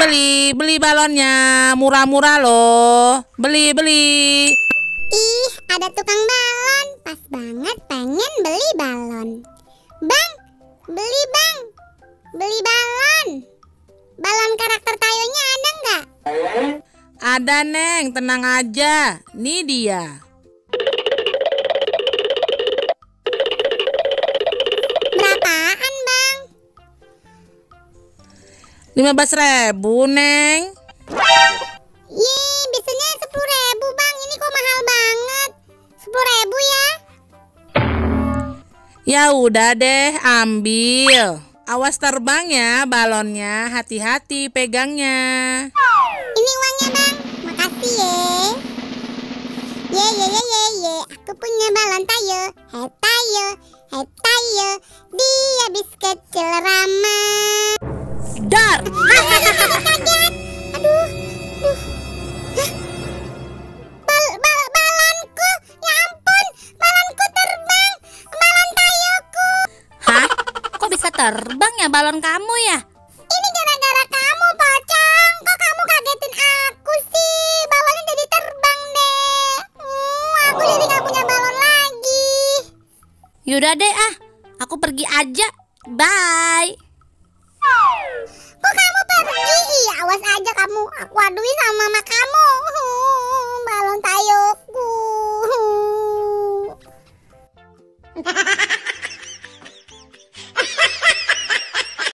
beli balonnya. Murah-murah loh. Beli. Ih, ada tukang balon. Pas banget pengen beli balon. Bang, beli bang. Beli balon. Balon karakter Tayonya ada nggak? Ada Neng, tenang aja. Nih dia. Berapaan bang? 15.000 Neng. Ih, biasanya 10.000 bang. Ini kok mahal banget. 10.000 ya? Ya udah deh, ambil. Awas terbang ya balonnya, hati-hati pegangnya. Ini uangnya bang. Makasih ye. Ye. Aku punya balon Tayo. Hei Tayo. Dia bis kecil ramah. Dar! Kaget. Aduh. Balonku. Ya ampun. Balonku terbang. Balon Tayoku. Hah? Kok bisa terbang ya balon kamu ya? Ini gara-gara kamu, Pocong. Kok kamu kagetin aku sih? Balonnya jadi terbang deh. Aku jadi gak punya balon lagi. Yaudah deh aku pergi aja. Bye. Kok kamu pergi? Iya, awas aja kamu. Aku aduin sama mama kamu.